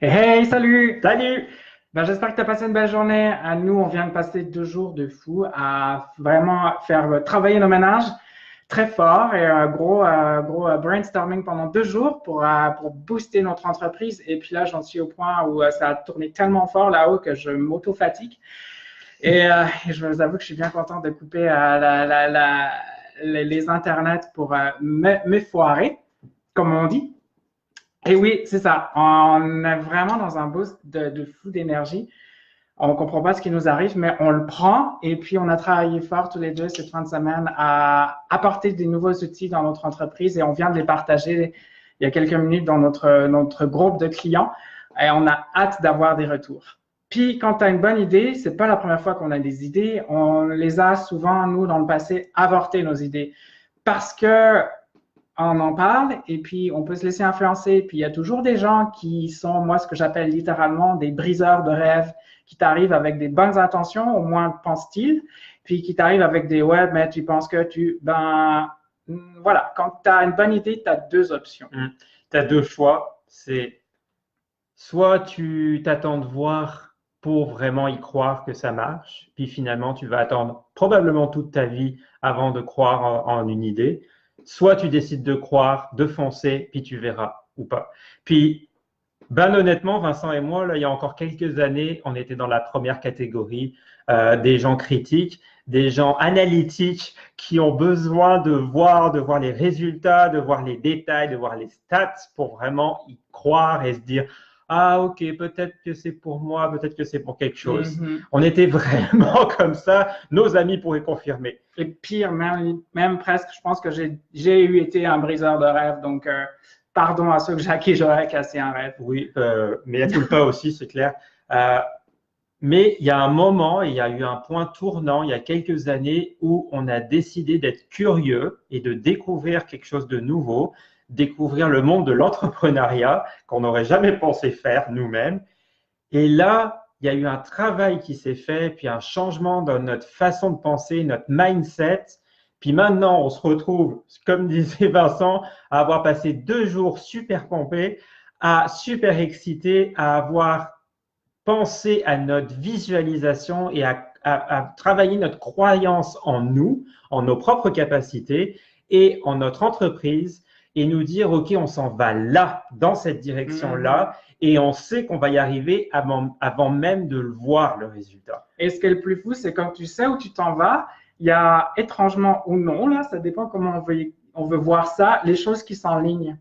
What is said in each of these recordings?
Hey, salut! Salut! Ben, j'espère que tu as passé une belle journée. Nous, on vient de passer 2 jours de fou à vraiment faire travailler nos ménages très fort et un gros brainstorming pendant 2 jours pour booster notre entreprise. Et puis là, j'en suis au point où ça a tourné tellement fort là-haut que je m'auto-fatigue. Je vous avoue que je suis bien content de couper les internets pour me foirer, comme on dit. Et oui, c'est ça. On est vraiment dans un boost de fou d'énergie. On ne comprend pas ce qui nous arrive, mais on le prend. Et puis, on a travaillé fort tous les deux cette fin de semaine à apporter des nouveaux outils dans notre entreprise et on vient de les partager il y a quelques minutes dans notre groupe de clients et on a hâte d'avoir des retours. Puis, quand tu as une bonne idée, c'est pas la première fois qu'on a des idées. On les a souvent, nous, dans le passé, avorté nos idées. Parce que on en parle et puis on peut se laisser influencer. Puis il y a toujours des gens qui sont, moi, ce que j'appelle littéralement des briseurs de rêves, qui t'arrivent avec des bonnes intentions, au moins pense-t-il, puis qui t'arrivent avec des ouais, mais tu penses que voilà, quand tu as une bonne idée, tu as deux options. Tu as deux choix. C'est soit tu t'attends de voir pour vraiment y croire que ça marche, puis finalement tu vas attendre probablement toute ta vie avant de croire en une idée. Soit tu décides de croire, de foncer, puis tu verras ou pas. Puis ben honnêtement, Vincent et moi, là, il y a encore quelques années, on était dans la première catégorie des gens critiques, des gens analytiques qui ont besoin de voir les résultats, de voir les détails, de voir les stats pour vraiment y croire et se dire, ah ok, peut-être que c'est pour moi, peut-être que c'est pour quelque chose. Mhm. On était vraiment comme ça, nos amis pourraient confirmer. Et pire, même presque, je pense que j'ai eu été un briseur de rêve, donc pardon à ceux à qui j'aurais cassé un rêve. Oui, mais il y a tout le pas aussi, c'est clair. Euh, Mais il y a un moment, il y a eu un point tournant il y a quelques années où on a décidé d'être curieux et de découvrir quelque chose de nouveau, découvrir le monde de l'entrepreneuriat qu'on n'aurait jamais pensé faire nous-mêmes. Et là, il y a eu un travail qui s'est fait, puis un changement dans notre façon de penser, notre mindset. Puis maintenant, on se retrouve, comme disait Vincent, à avoir passé 2 jours super pompés, à super excités, à avoir penser à notre visualisation et à travailler notre croyance en nous, en nos propres capacités et en notre entreprise et nous dire, OK, on s'en va là, dans cette direction-là, et on sait qu'on va y arriver avant même de le voir, le résultat. Et ce qui est le plus fou, c'est quand tu sais où tu t'en vas, il y a étrangement ou non, là, ça dépend comment on veut voir ça, les choses qui s'enlignent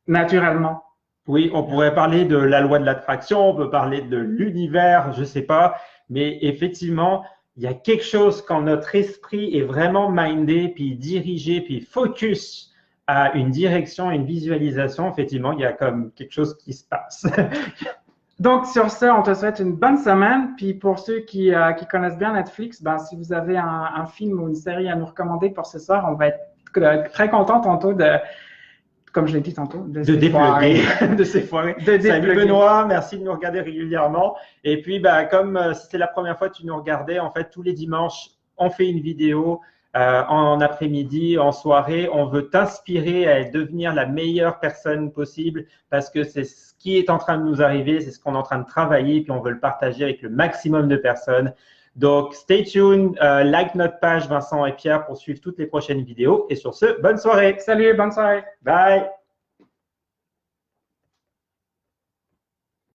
naturellement. Oui, on pourrait parler de la loi de l'attraction, on peut parler de l'univers, je ne sais pas, mais effectivement, il y a quelque chose quand notre esprit est vraiment mindé, puis dirigé, puis focus à une direction, une visualisation, effectivement, il y a comme quelque chose qui se passe. Donc, sur ce, on te souhaite une bonne semaine. Puis pour ceux qui connaissent bien Netflix, ben, si vous avez un film ou une série à nous recommander pour ce soir, on va être très content tantôt comme je l'ai dit tantôt, de De dépluguer, s'effoirer. de s'effoirer. De Salut dépluguer. Benoît, merci de nous regarder régulièrement. Et puis, bah, comme si c'était la première fois que tu nous regardais, en fait, tous les dimanches, on fait une vidéo en après-midi, en soirée. On veut t'inspirer à devenir la meilleure personne possible parce que c'est ce qui est en train de nous arriver, c'est ce qu'on est en train de travailler, puis on veut le partager avec le maximum de personnes. Donc, stay tuned, like notre page Vincent et Pierre pour suivre toutes les prochaines vidéos. Et sur ce, bonne soirée. Salut, bonne soirée. Bye.